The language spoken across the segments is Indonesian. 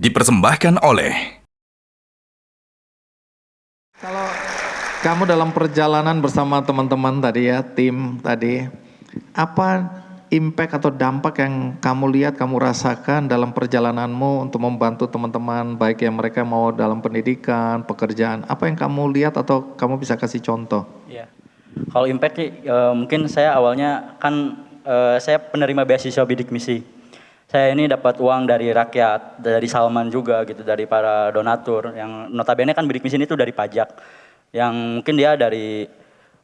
dipersembahkan oleh. Kalau kamu dalam perjalanan bersama teman-teman tadi ya, tim tadi, apa impact atau dampak yang kamu lihat, kamu rasakan dalam perjalananmu untuk membantu teman-teman, baik yang mereka mau dalam pendidikan, pekerjaan, apa yang kamu lihat atau kamu bisa kasih contoh? Iya, kalau impact sih mungkin saya awalnya kan saya penerima beasiswa bidik misi. Saya ini dapat uang dari rakyat, dari Salman juga gitu, dari para donatur yang notabene kan bidik misi ini tuh dari pajak. Yang mungkin dia dari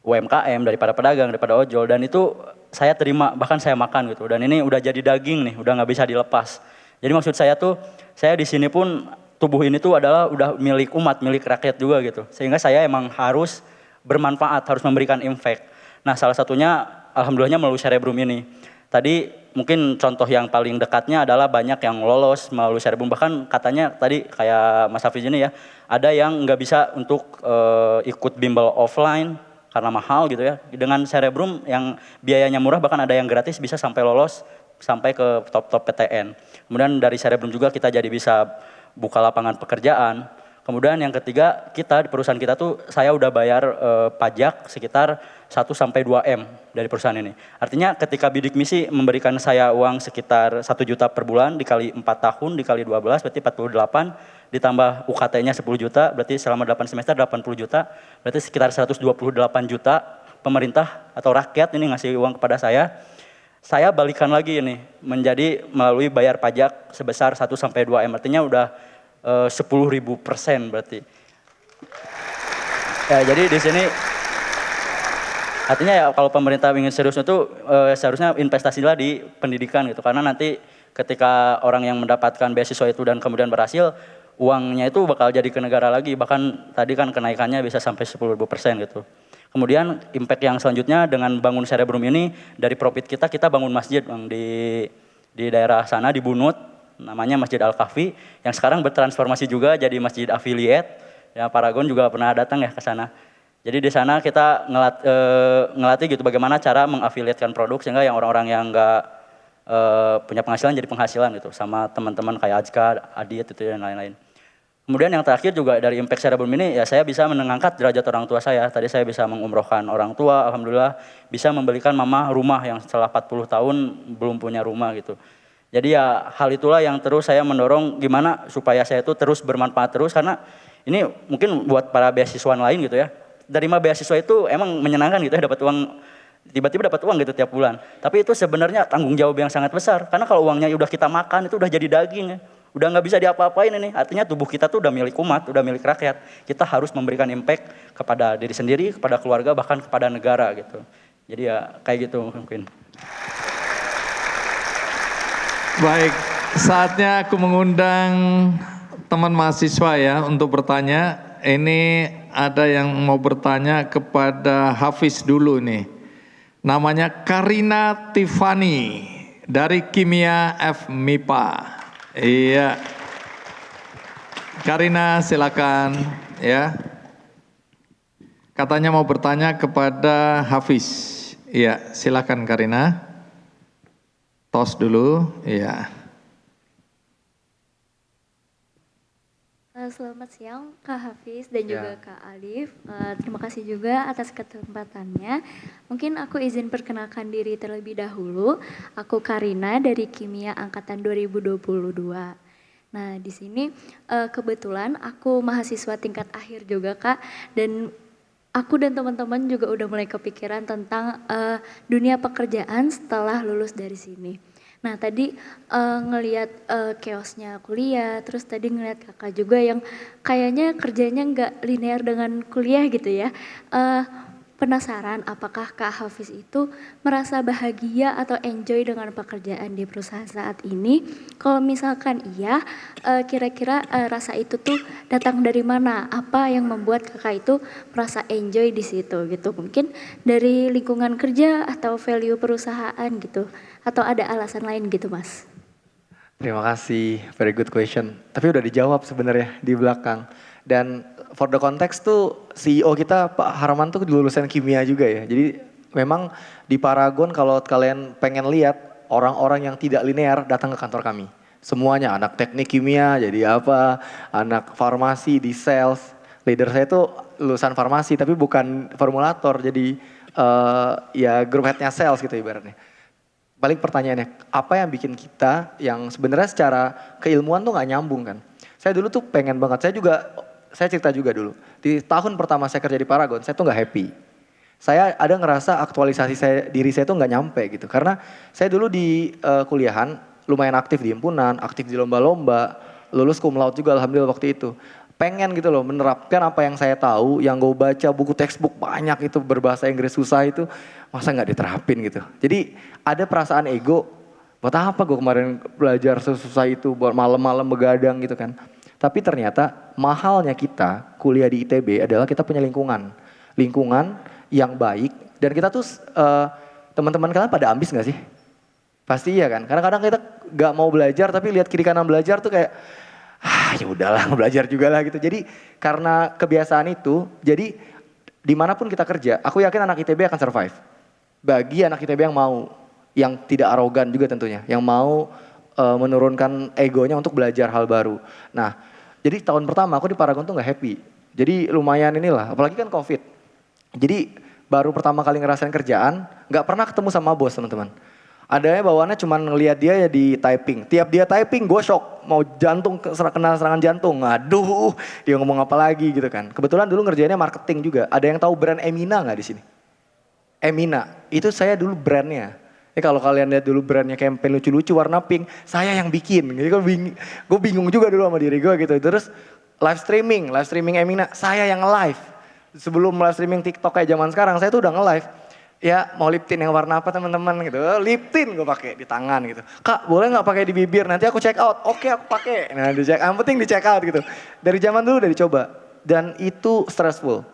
UMKM, daripada pedagang, daripada ojol, dan itu saya terima, bahkan saya makan gitu. Dan ini udah jadi daging nih, udah nggak bisa dilepas. Jadi maksud saya tuh, saya di sini pun tubuh ini tuh adalah udah milik umat, milik rakyat juga gitu. Sehingga saya emang harus bermanfaat, harus memberikan impact. Nah salah satunya alhamdulillahnya melalui Cerebrum ini. Tadi mungkin contoh yang paling dekatnya adalah banyak yang lolos melalui Cerebrum. Bahkan katanya tadi kayak Mas Hafiz ini ya, ada yang nggak bisa untuk ikut bimbel offline karena mahal gitu ya. Dengan Cerebrum yang biayanya murah, bahkan ada yang gratis bisa sampai lolos sampai ke top-top PTN. Kemudian dari Cerebrum juga kita jadi bisa buka lapangan pekerjaan. Kemudian yang ketiga, kita di perusahaan kita tuh saya udah bayar pajak sekitar 1-2 M dari perusahaan ini. Artinya ketika bidik misi memberikan saya uang sekitar 1 juta per bulan dikali 4 tahun dikali 12 berarti 48, ditambah UKT-nya 10 juta berarti selama 8 semester 80 juta, berarti sekitar 128 juta pemerintah atau rakyat ini ngasih uang kepada saya. Saya balikan lagi ini menjadi melalui bayar pajak sebesar 1-2 M, artinya udah 10.000% berarti. Ya, jadi di sini artinya ya kalau pemerintah ingin serius itu seharusnya investasilah di pendidikan gitu, karena nanti ketika orang yang mendapatkan beasiswa itu dan kemudian berhasil, uangnya itu bakal jadi ke negara lagi, bahkan tadi kan kenaikannya bisa sampai 10.000% gitu. Kemudian impact yang selanjutnya dengan bangun Cerebrum ini, dari profit kita bangun masjid Bang, di daerah sana di Bunut, namanya Masjid Al-Kahfi, yang sekarang bertransformasi juga jadi masjid affiliate. Ya, Paragon juga pernah datang ya ke sana. Jadi di sana kita ngelatih gitu bagaimana cara mengafiliatkan produk sehingga yang orang-orang yang enggak punya penghasilan jadi penghasilan gitu, sama teman-teman kayak Ajka, Adit itu dan lain-lain. Kemudian yang terakhir juga dari impact Cerebrum ini ya saya bisa mengangkat derajat orang tua saya. Tadi saya bisa mengumrohkan orang tua, alhamdulillah bisa membelikan mama rumah yang setelah 40 tahun belum punya rumah gitu. Jadi ya hal itulah yang terus saya mendorong gimana supaya saya itu terus bermanfaat terus, karena ini mungkin buat para beasiswan lain gitu ya. Dari beasiswa itu emang menyenangkan gitu ya, dapat uang, tiba-tiba dapat uang gitu tiap bulan. Tapi itu sebenarnya tanggung jawab yang sangat besar, karena kalau uangnya udah kita makan itu udah jadi daging ya. Udah nggak bisa diapa-apain ini, artinya tubuh kita tuh udah milik umat, udah milik rakyat. Kita harus memberikan impact kepada diri sendiri, kepada keluarga, bahkan kepada negara gitu. Jadi ya kayak gitu mungkin. Baik, saatnya aku mengundang teman mahasiswa ya untuk bertanya. Ini ada yang mau bertanya kepada Hafiz dulu nih. Namanya Karina Tiffany dari Kimia F MIPA. Iya. Karina silakan ya. Katanya mau bertanya kepada Hafiz. Iya, silakan Karina. Tos dulu, iya. Selamat siang Kak Hafiz dan juga Kak Alif. Terima kasih juga atas kesempatannya. Mungkin aku izin perkenalkan diri terlebih dahulu. Aku Karina dari Kimia Angkatan 2022. Nah di sini kebetulan aku mahasiswa tingkat akhir juga Kak. Dan aku dan teman-teman juga udah mulai kepikiran tentang dunia pekerjaan setelah lulus dari sini. Nah tadi ngelihat chaosnya kuliah, terus tadi ngelihat kakak juga yang kayaknya kerjanya nggak linear dengan kuliah gitu ya. Penasaran apakah Kak Hafiz itu merasa bahagia atau enjoy dengan pekerjaan di perusahaan saat ini? Kalau misalkan iya, kira-kira rasa itu tuh datang dari mana? Apa yang membuat kakak itu merasa enjoy di situ gitu? Mungkin dari lingkungan kerja atau value perusahaan gitu? Atau ada alasan lain gitu Mas? Terima kasih, very good question. Tapi udah dijawab sebenarnya di belakang. Dan for the context tuh CEO kita Pak Harman tuh lulusan kimia juga ya. Jadi memang di Paragon kalau kalian pengen lihat orang-orang yang tidak linear datang ke kantor kami. Semuanya, anak teknik kimia jadi apa, anak farmasi di sales. Leader saya tuh lulusan farmasi tapi bukan formulator, jadi ya group headnya sales gitu ibaratnya. Balik pertanyaannya, apa yang bikin kita yang sebenarnya secara keilmuan tuh nggak nyambung kan? Saya dulu tuh pengen banget, saya cerita juga dulu. Di tahun pertama saya kerja di Paragon, saya tuh nggak happy. Saya ada ngerasa aktualisasi diri saya tuh nggak nyampe gitu. Karena saya dulu di kuliahan lumayan aktif di himpunan, aktif di lomba-lomba, lulus cum laude juga alhamdulillah waktu itu. Pengen gitu loh menerapkan apa yang saya tahu, yang gue baca buku textbook banyak itu berbahasa Inggris susah itu, masa nggak diterapin gitu. Jadi ada perasaan ego, buat apa gue kemarin belajar sesusah itu, buat malam-malam begadang gitu kan. Tapi ternyata mahalnya kita kuliah di ITB adalah kita punya lingkungan yang baik, dan kita tuh teman-teman kalian pada ambis gak sih? Pasti iya kan, karena kadang kita gak mau belajar tapi lihat kiri kanan belajar tuh kayak ya udahlah belajar juga lah gitu. Jadi karena kebiasaan itu, jadi dimanapun kita kerja, aku yakin anak ITB akan survive. Bagi anak ITB yang tidak arogan juga tentunya, yang mau menurunkan egonya untuk belajar hal baru. Nah, jadi tahun pertama aku di Paragon tuh gak happy. Jadi lumayan inilah, apalagi kan COVID. Jadi baru pertama kali ngerasain kerjaan, gak pernah ketemu sama bos teman-teman. Adanya bawaannya cuma ngelihat dia ya di typing. Tiap dia typing gue shock, mau jantung kena serangan jantung. Aduh, dia ngomong apa lagi gitu kan. Kebetulan dulu ngerjainnya marketing juga. Ada yang tahu brand Emina gak di sini? Emina, itu saya dulu brandnya. Kalau kalian lihat dulu brandnya campaign lucu-lucu warna pink, saya yang bikin. Jadi gue bingung juga dulu sama diri gue gitu. Terus live streaming Emina, saya yang live. Sebelum live streaming TikTok kayak zaman sekarang, saya tuh udah nge-live. Ya mau lip tint yang warna apa teman-teman gitu. Lip tint gue pakai di tangan gitu. Kak boleh gak pakai di bibir, nanti aku check out. Oke aku pakai. Nah yang penting di check out gitu. Dari zaman dulu udah dicoba. Dan itu stressful.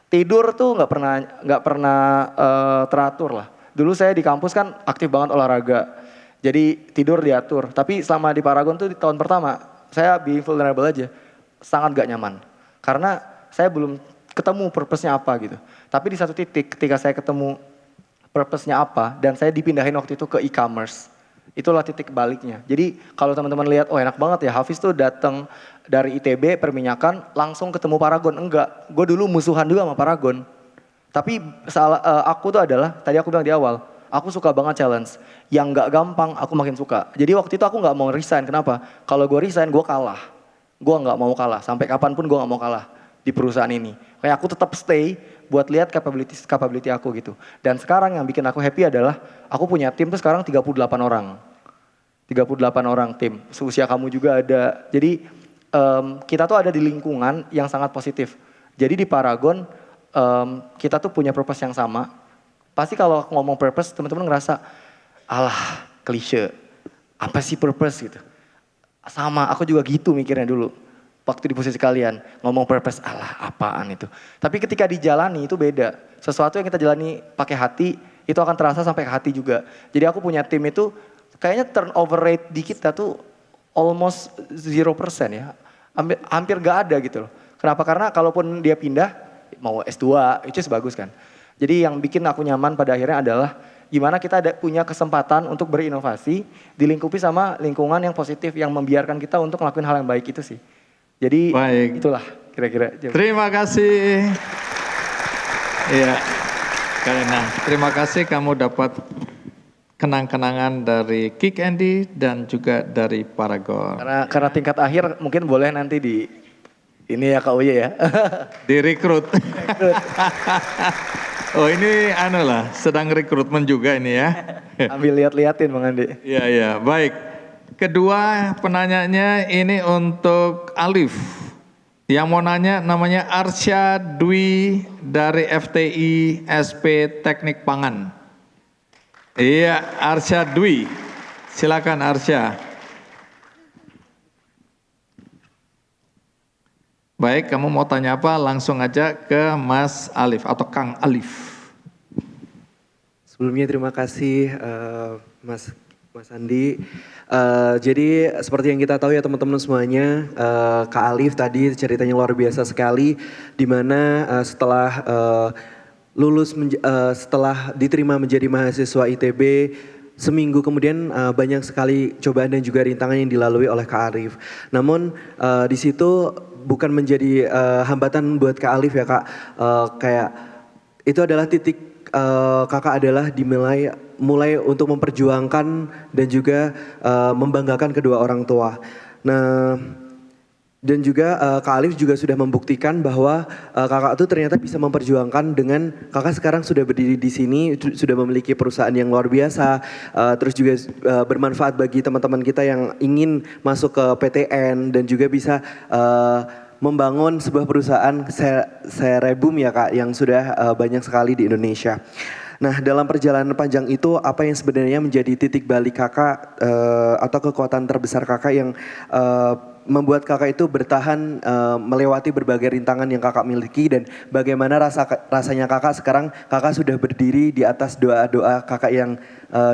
Tidur tuh gak pernah teratur lah. Dulu saya di kampus kan aktif banget olahraga. Jadi tidur diatur. Tapi selama di Paragon tuh di tahun pertama, saya being vulnerable aja. Sangat gak nyaman. Karena saya belum ketemu purpose-nya apa gitu. Tapi di satu titik ketika saya ketemu purpose-nya apa, dan saya dipindahin waktu itu ke e-commerce. Itulah titik baliknya. Jadi kalau teman-teman lihat, oh enak banget ya Hafiz tuh datang dari ITB perminyakan langsung ketemu Paragon. Enggak, gue dulu musuhan juga sama Paragon. Tapi aku tuh adalah, tadi aku bilang di awal, aku suka banget challenge. Yang gak gampang aku makin suka. Jadi waktu itu aku gak mau resign, kenapa? Kalau gue resign gue kalah. Gue gak mau kalah, sampai kapanpun gue gak mau kalah di perusahaan ini. Kayak aku tetap stay buat lihat capability aku gitu. Dan sekarang yang bikin aku happy adalah aku punya tim tuh sekarang 38 orang. 38 orang tim, seusia kamu juga ada. Jadi kita tuh ada di lingkungan yang sangat positif. Jadi di Paragon kita tuh punya purpose yang sama. Pasti kalau aku ngomong purpose teman-teman ngerasa alah klise. Apa sih purpose gitu. Sama aku juga gitu mikirnya dulu. Waktu di posisi kalian ngomong purpose, alah apaan itu. Tapi ketika dijalani itu beda. Sesuatu yang kita jalani pakai hati itu akan terasa sampai ke hati juga. Jadi aku punya tim itu kayaknya turnover rate di kita tuh almost 0% ya. Hampir gak ada gitu loh. Kenapa? Karena kalaupun dia pindah mau S2 itu bagus kan. Jadi yang bikin aku nyaman pada akhirnya adalah gimana kita punya kesempatan untuk berinovasi dilingkupi sama lingkungan yang positif yang membiarkan kita untuk ngelakuin hal yang baik itu sih. Jadi baik. Itulah kira-kira. Terima kasih. Iya, Karina. Terima kasih kamu dapat kenang-kenangan dari Kick Andy dan juga dari Paragon. Karena tingkat akhir mungkin boleh nanti di ini ya Kak Uye ya. Direkrut. Oh ini sedang rekrutmen juga ini ya. Ambil lihat-liatin Bang Andi. Iya, baik. Kedua penanyanya ini untuk Alif. Yang mau nanya namanya Arsya Dwi dari FTI SP Teknik Pangan. Iya, Arsya Dwi. Silakan Arsya. Baik, kamu mau tanya apa? Langsung aja ke Mas Alif atau Kang Alif. Sebelumnya terima kasih Mas Andi. Jadi seperti yang kita tahu ya teman-teman semuanya, Kak Alif tadi ceritanya luar biasa sekali, dimana setelah setelah diterima menjadi mahasiswa ITB, seminggu kemudian banyak sekali cobaan dan juga rintangan yang dilalui oleh Kak Arif. Namun di situ bukan menjadi hambatan buat Kak Alif ya Kak. Kayak itu adalah titik Kakak adalah mulai untuk memperjuangkan dan juga membanggakan kedua orang tua. Nah, dan juga Kak Alif juga sudah membuktikan bahwa kakak itu ternyata bisa memperjuangkan dengan kakak sekarang sudah berdiri di sini, sudah memiliki perusahaan yang luar biasa, terus juga bermanfaat bagi teman-teman kita yang ingin masuk ke PTN dan juga bisa membangun sebuah perusahaan Serebum ya Kak yang sudah banyak sekali di Indonesia. Nah, dalam perjalanan panjang itu apa yang sebenarnya menjadi titik balik kakak atau kekuatan terbesar kakak yang membuat kakak itu bertahan melewati berbagai rintangan yang kakak miliki, dan bagaimana rasanya kakak sekarang kakak sudah berdiri di atas doa-doa kakak yang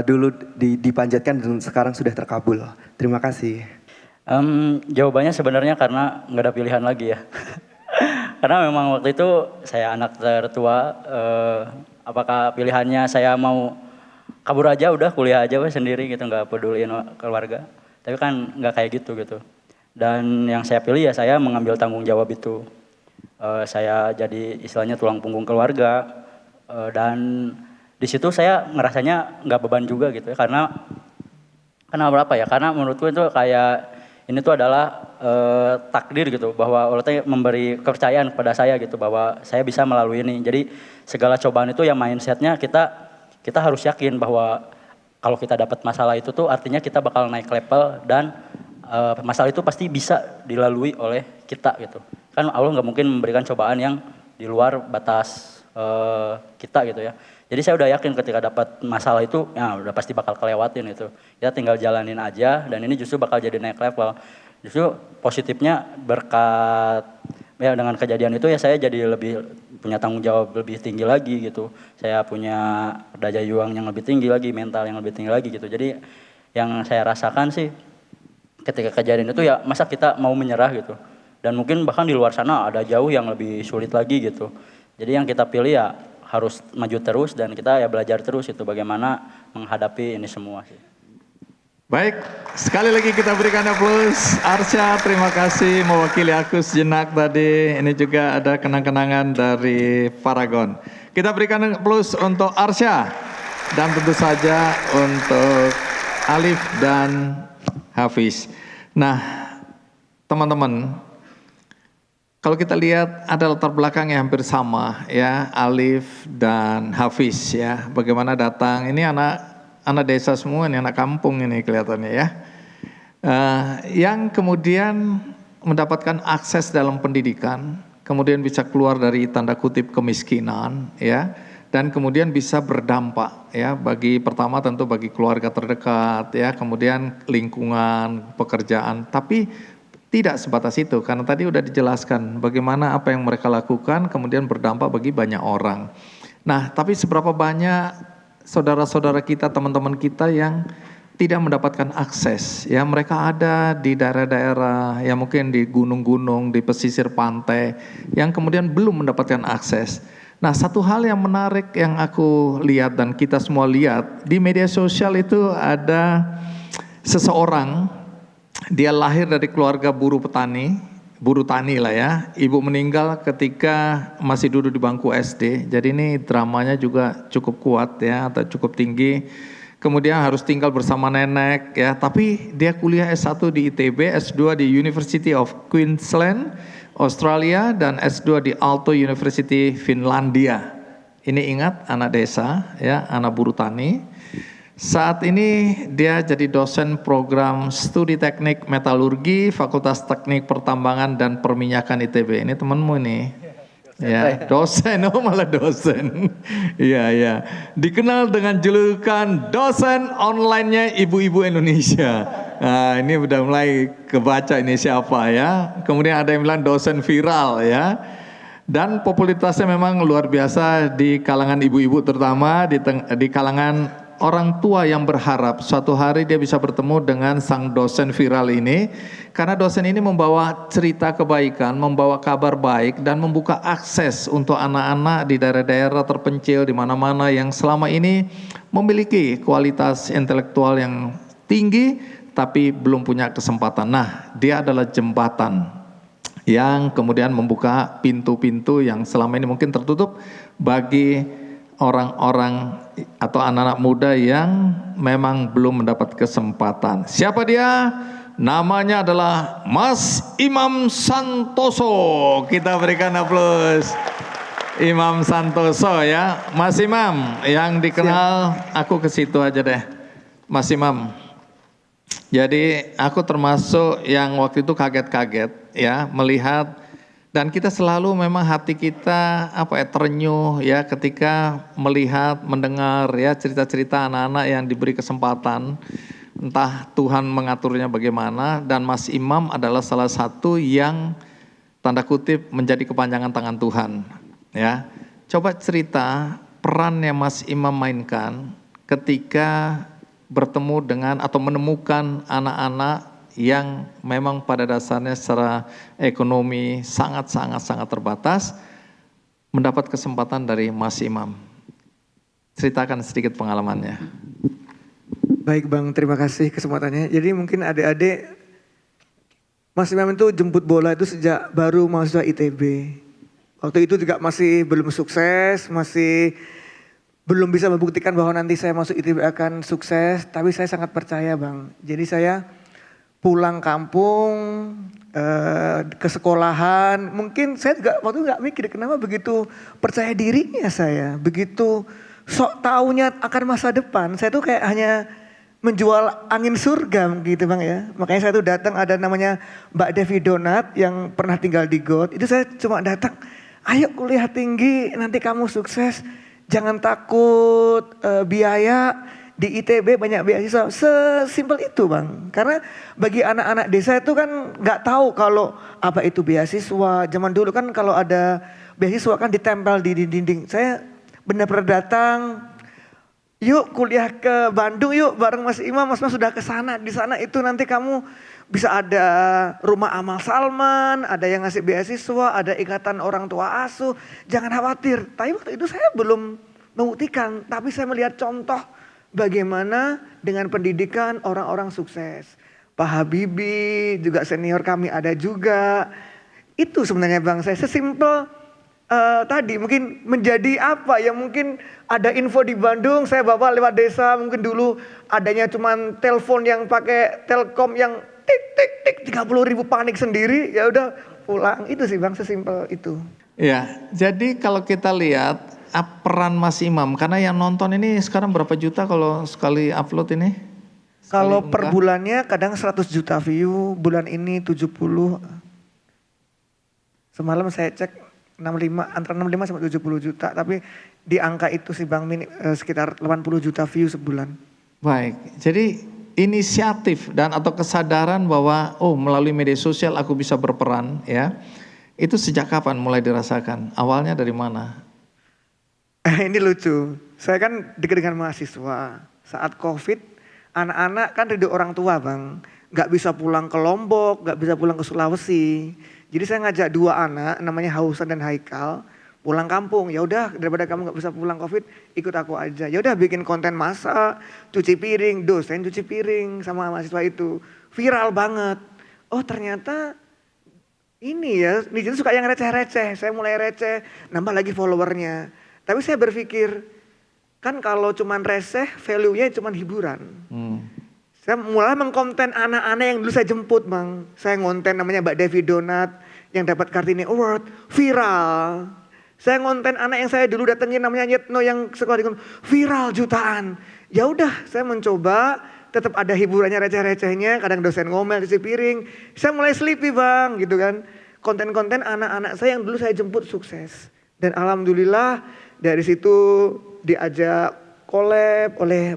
dulu dipanjatkan dan sekarang sudah terkabul. Terima kasih. Jawabannya sebenarnya karena nggak ada pilihan lagi ya. Karena memang waktu itu saya anak tertua, apakah pilihannya saya mau kabur aja udah kuliah aja sendiri gitu, nggak peduliin keluarga. Tapi kan nggak kayak gitu. Dan yang saya pilih ya saya mengambil tanggung jawab itu. Saya jadi istilahnya tulang punggung keluarga. Dan di situ saya ngerasanya nggak beban juga gitu ya. Karena berapa ya? Karena menurutku itu kayak ini tuh adalah takdir gitu. Bahwa Allah memberi kepercayaan kepada saya gitu. Bahwa saya bisa melalui ini. Jadi segala cobaan itu ya mindsetnya kita harus yakin bahwa kalau kita dapat masalah itu tuh artinya kita bakal naik level dan masalah itu pasti bisa dilalui oleh kita gitu. Kan Allah nggak mungkin memberikan cobaan yang di luar batas kita gitu ya. Jadi saya udah yakin ketika dapat masalah itu, ya udah pasti bakal kelewatin itu. Kita tinggal jalanin aja dan ini justru bakal jadi naik level. Justru positifnya berkat ya dengan kejadian itu ya saya jadi lebih punya tanggung jawab lebih tinggi lagi gitu. Saya punya daya juang yang lebih tinggi lagi, mental yang lebih tinggi lagi gitu. Jadi yang saya rasakan sih ketika kejadian itu ya masa kita mau menyerah gitu. Dan mungkin bahkan di luar sana ada jauh yang lebih sulit lagi gitu. Jadi yang kita pilih ya harus maju terus dan kita ya belajar terus itu bagaimana menghadapi ini semua sih. Baik, sekali lagi kita berikan aplaus. Arsya, terima kasih mewakili aku sejenak tadi. Ini juga ada kenang-kenangan dari Paragon. Kita berikan aplaus untuk Arsya dan tentu saja untuk Alif dan Hafiz. Nah, teman-teman, kalau kita lihat ada latar belakang yang hampir sama ya, Alif dan Hafiz ya. Bagaimana datang, ini anak desa semua, ini anak kampung ini kelihatannya ya. Yang kemudian mendapatkan akses dalam pendidikan, kemudian bisa keluar dari tanda kutip kemiskinan ya. Dan kemudian bisa berdampak ya bagi pertama tentu bagi keluarga terdekat ya, kemudian lingkungan, pekerjaan, tapi tidak sebatas itu karena tadi udah dijelaskan bagaimana apa yang mereka lakukan kemudian berdampak bagi banyak orang. Nah, tapi seberapa banyak saudara-saudara kita, teman-teman kita yang tidak mendapatkan akses ya, mereka ada di daerah-daerah ya mungkin di gunung-gunung, di pesisir pantai yang kemudian belum mendapatkan akses. Nah, satu hal yang menarik yang aku lihat dan kita semua lihat di media sosial itu ada seseorang, dia lahir dari keluarga buruh tani lah ya. Ibu meninggal ketika masih duduk di bangku SD. Jadi ini dramanya juga cukup kuat ya, atau cukup tinggi. Kemudian harus tinggal bersama nenek ya. Tapi dia kuliah S1 di ITB, S2 di University of Queensland, Australia, dan S2 di Aalto University, Finlandia. Ini ingat anak desa ya, anak buruh tani. Saat ini dia jadi dosen program studi teknik metalurgi Fakultas Teknik Pertambangan dan Perminyakan ITB. Ini temanmu ini. Ya, dosen, oh malah dosen. Iya. Dikenal dengan julukan dosen online-nya ibu-ibu Indonesia. Nah, ini udah mulai kebaca ini siapa ya. Kemudian ada yang bilang dosen viral ya. Dan popularitasnya memang luar biasa di kalangan ibu-ibu, terutama di kalangan orang tua yang berharap suatu hari dia bisa bertemu dengan sang dosen viral ini, karena dosen ini membawa cerita kebaikan, membawa kabar baik, dan membuka akses untuk anak-anak di daerah-daerah terpencil di mana-mana yang selama ini memiliki kualitas intelektual yang tinggi tapi belum punya kesempatan. Nah, dia adalah jembatan yang kemudian membuka pintu-pintu yang selama ini mungkin tertutup bagi orang-orang atau anak-anak muda yang memang belum mendapat kesempatan. Siapa dia? Namanya adalah Mas Imam Santoso. Kita berikan aplaus. Imam Santoso ya. Mas Imam yang dikenal, aku ke situ aja deh. Mas Imam. Jadi aku termasuk yang waktu itu kaget-kaget ya melihat. Dan kita selalu memang hati kita terenyuh ya ketika melihat, mendengar ya cerita-cerita anak-anak yang diberi kesempatan. Entah Tuhan mengaturnya bagaimana, dan Mas Imam adalah salah satu yang tanda kutip menjadi kepanjangan tangan Tuhan. Ya, coba cerita peran yang Mas Imam mainkan ketika bertemu dengan atau menemukan anak-anak yang memang pada dasarnya secara ekonomi sangat terbatas, mendapat kesempatan dari Mas Imam. Ceritakan sedikit pengalamannya. Baik Bang, terima kasih kesempatannya. Jadi mungkin adik-adik, Mas Imam itu jemput bola itu sejak baru mahasiswa ITB. Waktu itu juga masih belum sukses, masih belum bisa membuktikan bahwa nanti saya masuk ITB akan sukses, tapi saya sangat percaya Bang. Jadi saya pulang kampung, ke sekolahan, mungkin saya juga waktu itu gak mikir kenapa begitu percaya dirinya saya, begitu sok taunya akan masa depan. Saya tuh kayak hanya menjual angin surga gitu Bang ya. Makanya saya tuh datang, ada namanya Mbak Devi Donat yang pernah tinggal di GOT. Itu saya cuma datang, ayo kuliah tinggi nanti kamu sukses, jangan takut biaya. Di ITB banyak beasiswa, sesimpel itu Bang. Karena bagi anak-anak desa itu kan gak tahu kalau apa itu beasiswa. Zaman dulu kan kalau ada beasiswa kan ditempel di dinding. Saya benar-benar datang, yuk kuliah ke Bandung yuk bareng Mas Imam. Mas sudah ke sana, di sana itu nanti kamu bisa ada rumah amal Salman, ada yang ngasih beasiswa, ada ikatan orang tua asuh. Jangan khawatir. Tapi waktu itu saya belum membuktikan, tapi saya melihat contoh bagaimana dengan pendidikan orang-orang sukses. Pak Habibie juga senior kami ada juga. Itu sebenarnya Bang saya sesimpel tadi mungkin menjadi apa ya, mungkin ada info di Bandung saya bawa lewat desa, mungkin dulu adanya cuman telepon yang pakai Telkom yang tik tik tik 30.000 panik sendiri, ya udah pulang. Itu sih Bang, sesimpel itu. Ya, jadi kalau kita lihat peran Mas Imam, karena yang nonton ini sekarang berapa juta kalau sekali upload ini? Kalau per bulannya kadang 100 juta view, bulan ini 70. Semalam saya cek 65, antara 65 sampai 70 juta, tapi di angka itu sih Bang, sekitar 80 juta view sebulan. Baik, jadi inisiatif dan atau kesadaran bahwa melalui media sosial aku bisa berperan ya. Itu sejak kapan mulai dirasakan? Awalnya dari mana? Ini lucu, saya kan dekat dengan mahasiswa. Saat COVID, anak-anak kan ridho orang tua Bang. Gak bisa pulang ke Lombok, gak bisa pulang ke Sulawesi. Jadi saya ngajak 2 anak, namanya Hausan dan Haikal, pulang kampung. Ya udah, daripada kamu gak bisa pulang COVID, ikut aku aja. Ya udah bikin konten masak, cuci piring, dosen cuci piring sama mahasiswa itu. Viral banget. Oh ternyata ini ya, netizen suka yang receh-receh. Saya mulai receh, nambah lagi followernya. Tapi saya berpikir, kan kalau cuman receh, value-nya cuman hiburan. Saya mulai mengkonten anak-anak yang dulu saya jemput Bang. Saya ngonten namanya Mbak Devi Donat yang dapat Kartini Award, viral. Saya ngonten anak yang saya dulu datengin namanya Yetno yang sekolah di viral jutaan. Ya udah, saya mencoba tetap ada hiburannya receh-recehnya, kadang dosen ngomel cuci piring. Saya mulai sleepy Bang gitu kan. Konten-konten anak-anak saya yang dulu saya jemput sukses. Dan alhamdulillah dari situ diajak collab oleh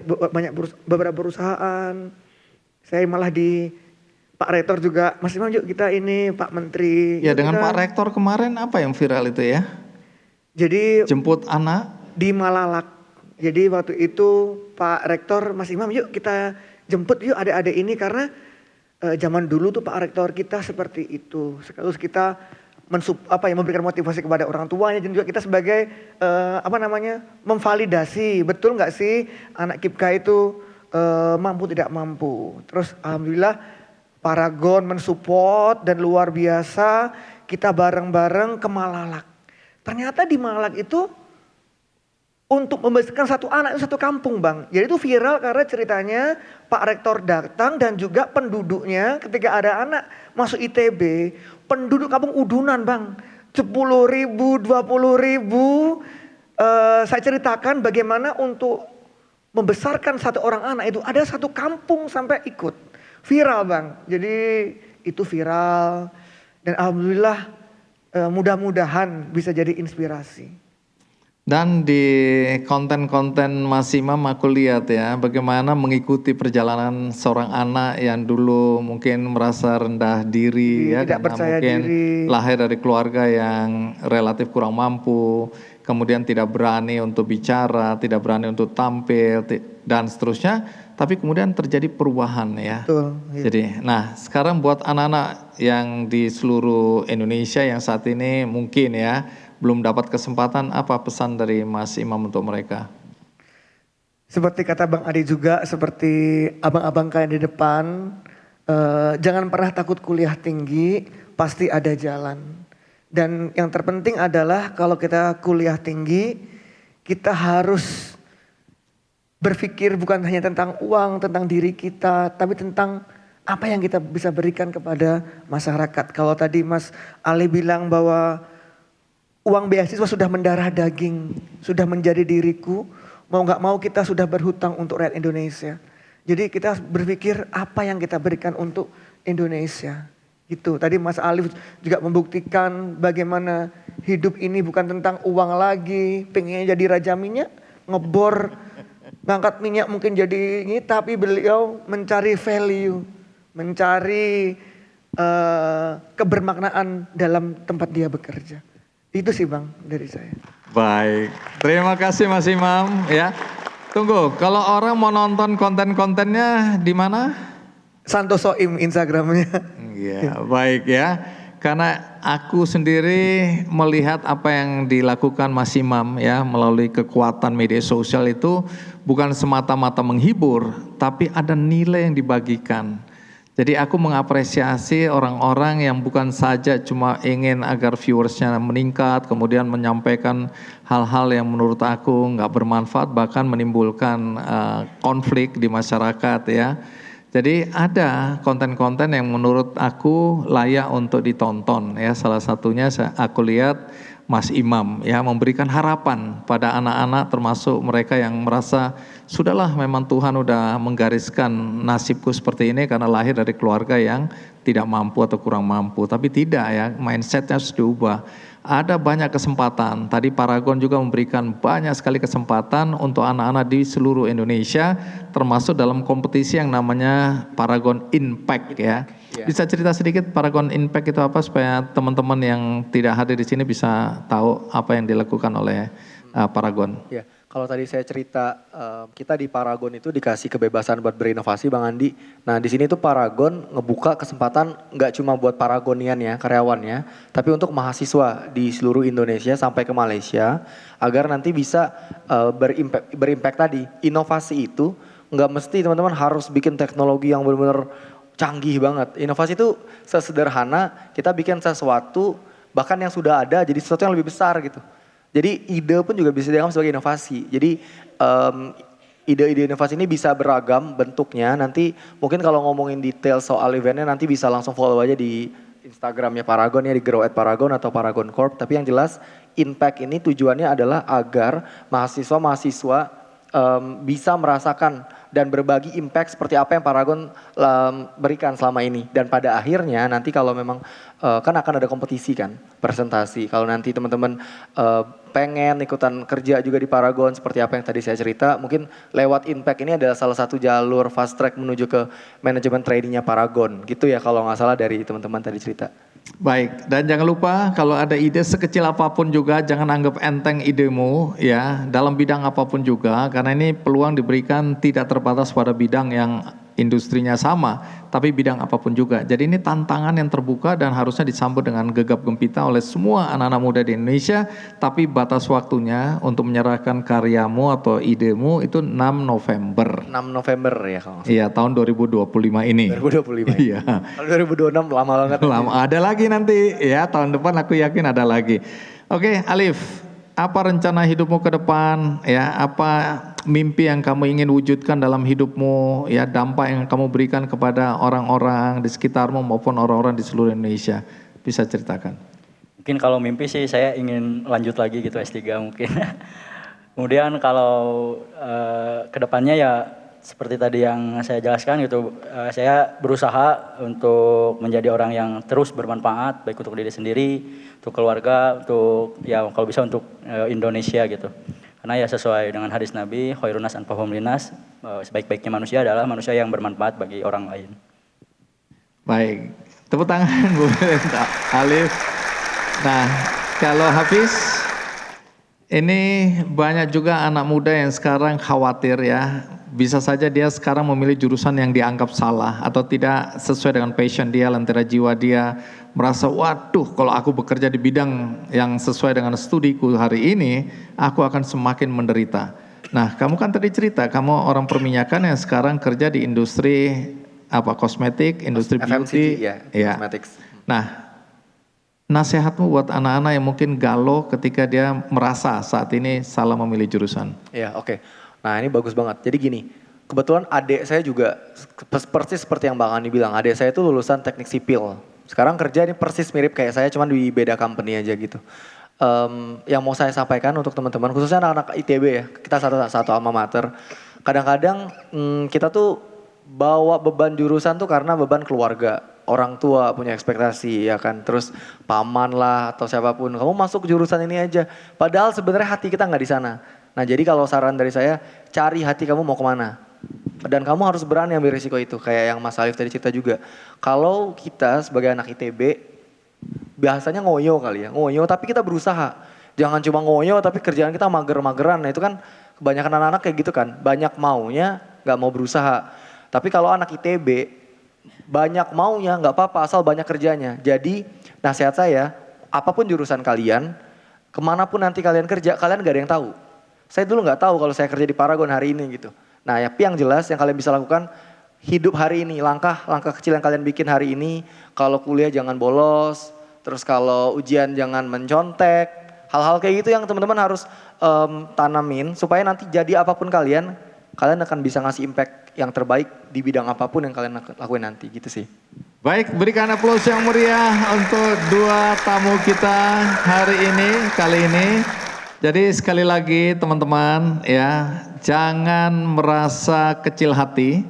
beberapa perusahaan. Saya malah di Pak Rektor juga, Mas Imam yuk kita ini Pak Menteri. Ya dengan Pak Rektor kemarin apa yang viral itu ya? Jadi jemput anak di Malalak. Jadi waktu itu Pak Rektor, Mas Imam, yuk kita jemput yuk adik-adik ini karena zaman dulu tuh Pak Rektor kita seperti itu. Terus kita memberikan motivasi kepada orang tuanya dan juga kita sebagai memvalidasi betul nggak sih anak KIPKA itu mampu tidak mampu. Terus alhamdulillah Paragon mensupport dan luar biasa kita bareng-bareng ke Malalak. Ternyata di Malalak itu untuk membesarkan satu anak itu satu kampung bang. Jadi itu viral karena ceritanya Pak Rektor datang dan juga penduduknya ketika ada anak masuk ITB. Penduduk kampung udunan bang. 10.000, 20.000. Saya ceritakan bagaimana untuk membesarkan satu orang anak itu ada satu kampung sampai ikut. Viral bang. Jadi itu viral. Dan alhamdulillah mudah-mudahan bisa jadi inspirasi. Dan di konten-konten Mas Imam aku lihat ya bagaimana mengikuti perjalanan seorang anak yang dulu mungkin merasa rendah diri ya tidak karena percaya mungkin diri. lahir dari keluarga yang relatif kurang mampu, kemudian tidak berani untuk bicara, tidak berani untuk tampil dan seterusnya, tapi kemudian terjadi perubahan ya. Betul. Iya. Jadi, nah sekarang buat anak-anak yang di seluruh Indonesia yang saat ini mungkin ya belum dapat kesempatan, apa pesan dari Mas Imam untuk mereka? Seperti kata Bang Adi juga, seperti abang-abang kalian di depan, jangan pernah takut kuliah tinggi, pasti ada jalan. Dan yang terpenting adalah kalau kita kuliah tinggi, kita harus berpikir bukan hanya tentang uang, tentang diri kita, tapi tentang apa yang kita bisa berikan kepada masyarakat. Kalau tadi Mas Ali bilang bahwa uang beasiswa sudah mendarah daging, sudah menjadi diriku, mau gak mau kita sudah berhutang untuk rakyat Indonesia. Jadi kita berpikir apa yang kita berikan untuk Indonesia. Gitu. Tadi Mas Alif juga membuktikan bagaimana hidup ini bukan tentang uang lagi, pengennya jadi raja minyak, ngebor, ngangkat minyak mungkin jadi ini, tapi beliau mencari value, mencari kebermaknaan dalam tempat dia bekerja. Itu sih bang dari saya. Baik, terima kasih Mas Imam ya. Tunggu, kalau orang mau nonton konten-kontennya di mana? Santosoim Instagramnya. Ya, baik ya. Karena aku sendiri melihat apa yang dilakukan Mas Imam ya melalui kekuatan media sosial itu bukan semata-mata menghibur, tapi ada nilai yang dibagikan. Jadi aku mengapresiasi orang-orang yang bukan saja cuma ingin agar viewersnya meningkat, kemudian menyampaikan hal-hal yang menurut aku nggak bermanfaat, bahkan menimbulkan konflik di masyarakat ya. Jadi ada konten-konten yang menurut aku layak untuk ditonton ya. Salah satunya aku lihat Mas Imam ya memberikan harapan pada anak-anak termasuk mereka yang merasa sudahlah memang Tuhan udah menggariskan nasibku seperti ini karena lahir dari keluarga yang tidak mampu atau kurang mampu. Tapi tidak ya, mindsetnya harus diubah. Ada banyak kesempatan, tadi Paragon juga memberikan banyak sekali kesempatan untuk anak-anak di seluruh Indonesia termasuk dalam kompetisi yang namanya Paragon Impact ya. Bisa cerita sedikit Paragon Impact itu apa supaya teman-teman yang tidak hadir di sini bisa tahu apa yang dilakukan oleh Paragon. Ya, kalau tadi saya cerita kita di Paragon itu dikasih kebebasan buat berinovasi Bang Andi. Nah di sini tuh Paragon ngebuka kesempatan nggak cuma buat Paragonian ya karyawannya, tapi untuk mahasiswa di seluruh Indonesia sampai ke Malaysia agar nanti bisa berimpact tadi. Inovasi itu nggak mesti teman-teman harus bikin teknologi yang benar-benar canggih banget. Inovasi itu sesederhana kita bikin sesuatu bahkan yang sudah ada jadi sesuatu yang lebih besar gitu. Jadi ide pun juga bisa dianggap sebagai inovasi. Jadi ide-ide inovasi ini bisa beragam bentuknya. Nanti mungkin kalau ngomongin detail soal eventnya nanti bisa langsung follow aja di Instagramnya Paragon ya, di Grow at Paragon atau Paragon Corp. Tapi yang jelas impact ini tujuannya adalah agar mahasiswa-mahasiswa bisa merasakan dan berbagi impact seperti apa yang Paragon berikan selama ini. Dan pada akhirnya nanti kalau memang kan akan ada kompetisi kan, presentasi. Kalau nanti teman-teman pengen ikutan kerja juga di Paragon seperti apa yang tadi saya cerita, mungkin lewat impact ini adalah salah satu jalur fast track menuju ke manajemen trainingnya Paragon. Gitu ya kalau nggak salah dari teman-teman tadi cerita. Baik, dan jangan lupa kalau ada ide sekecil apapun juga jangan anggap enteng idemu ya, dalam bidang apapun juga, karena ini peluang diberikan tidak terbatas pada bidang yang industrinya sama, tapi bidang apapun juga. Jadi ini tantangan yang terbuka dan harusnya disambut dengan gegap gempita oleh semua anak-anak muda di Indonesia, tapi batas waktunya untuk menyerahkan karyamu atau idemu itu 6 November. 6 November ya kalau nggak salah. Iya, tahun 2025 ini. 2025 Iya. Kalau 2026 lama banget. Lama, ada lagi nanti ya, tahun depan aku yakin ada lagi. Oke, Alif, apa rencana hidupmu ke depan ya? Apa mimpi yang kamu ingin wujudkan dalam hidupmu ya, dampak yang kamu berikan kepada orang-orang di sekitarmu maupun orang-orang di seluruh Indonesia? Bisa ceritakan. Mungkin kalau mimpi sih saya ingin lanjut lagi gitu S3 mungkin. Kemudian kalau kedepannya ya seperti tadi yang saya jelaskan gitu, saya berusaha untuk menjadi orang yang terus bermanfaat baik untuk diri sendiri, untuk keluarga, untuk ya kalau bisa untuk Indonesia gitu. Karena ya sesuai dengan hadis Nabi, khairun nas anfa'uhum linnas, sebaik-baiknya manusia adalah manusia yang bermanfaat bagi orang lain. Baik, tepuk tangan Bu Alif. Nah, kalau Hafiz, ini banyak juga anak muda yang sekarang khawatir ya, bisa saja dia sekarang memilih jurusan yang dianggap salah atau tidak sesuai dengan passion dia, lentera jiwa dia, merasa waduh kalau aku bekerja di bidang yang sesuai dengan studiku hari ini, aku akan semakin menderita. Nah, kamu kan tadi cerita, kamu orang perminyakan yang sekarang kerja di industri apa kosmetik, industri beauty, FMCG, ya. cosmetics. Nah, nasihatmu buat anak-anak yang mungkin galau ketika dia merasa saat ini salah memilih jurusan. Ya, oke. Nah, ini bagus banget. Jadi gini, kebetulan adik saya juga persis seperti yang Bang Andi bilang. Adik saya itu lulusan teknik sipil. Sekarang kerja ini persis mirip kayak saya, cuman di beda company aja gitu. Yang mau saya sampaikan untuk teman-teman, khususnya anak-anak ITB ya, kita satu alma mater. Kadang-kadang kita tuh bawa beban jurusan tuh karena beban keluarga. Orang tua punya ekspektasi ya kan, terus paman lah atau siapapun, kamu masuk jurusan ini aja. Padahal sebenarnya hati kita nggak di sana. Nah jadi kalau saran dari saya, cari hati kamu mau kemana. Dan kamu harus berani ambil risiko itu, kayak yang Mas Alif tadi cerita juga. Kalau kita sebagai anak ITB, biasanya ngoyo kali ya, ngoyo tapi kita berusaha. Jangan cuma ngoyo tapi kerjaan kita mager-mageran, nah itu kan kebanyakan anak-anak kayak gitu kan. Banyak maunya, nggak mau berusaha. Tapi kalau anak ITB, banyak maunya nggak apa-apa asal banyak kerjanya. Jadi nasihat saya, apapun jurusan kalian, kemanapun nanti kalian kerja, kalian gak ada yang tahu. Saya dulu nggak tahu kalau saya kerja di Paragon hari ini gitu. Nah ya, yang jelas yang kalian bisa lakukan, hidup hari ini, langkah kecil yang kalian bikin hari ini. Kalau kuliah jangan bolos, terus kalau ujian jangan mencontek. Hal-hal kayak gitu yang teman-teman harus tanamin supaya nanti jadi apapun kalian akan bisa ngasih impact yang terbaik di bidang apapun yang kalian lakuin nanti gitu sih. Baik, berikan aplaus yang meriah untuk dua tamu kita kali ini. Jadi sekali lagi teman-teman ya, jangan merasa kecil hati.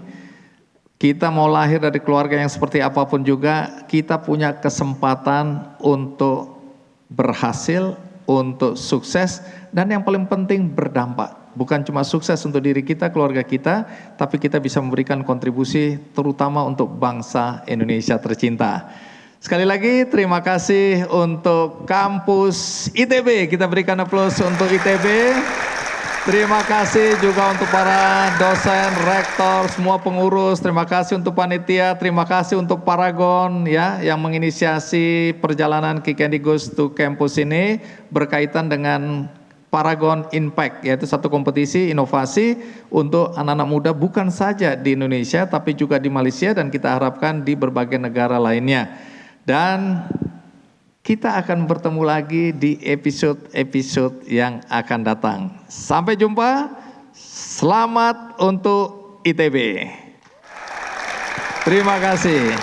Kita mau lahir dari keluarga yang seperti apapun juga, kita punya kesempatan untuk berhasil, untuk sukses, dan yang paling penting berdampak. Bukan cuma sukses untuk diri kita, keluarga kita, tapi kita bisa memberikan kontribusi terutama untuk bangsa Indonesia tercinta. Sekali lagi terima kasih untuk kampus ITB, kita berikan aplaus untuk ITB. Terima kasih juga untuk para dosen, rektor, semua pengurus, terima kasih untuk panitia, terima kasih untuk Paragon ya yang menginisiasi perjalanan Kick and Goes to Campus ini berkaitan dengan Paragon Impact, yaitu satu kompetisi inovasi untuk anak-anak muda bukan saja di Indonesia tapi juga di Malaysia dan kita harapkan di berbagai negara lainnya. Dan kita akan bertemu lagi di episode-episode yang akan datang. Sampai jumpa, selamat untuk ITB. Terima kasih.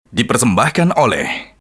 Dipersembahkan oleh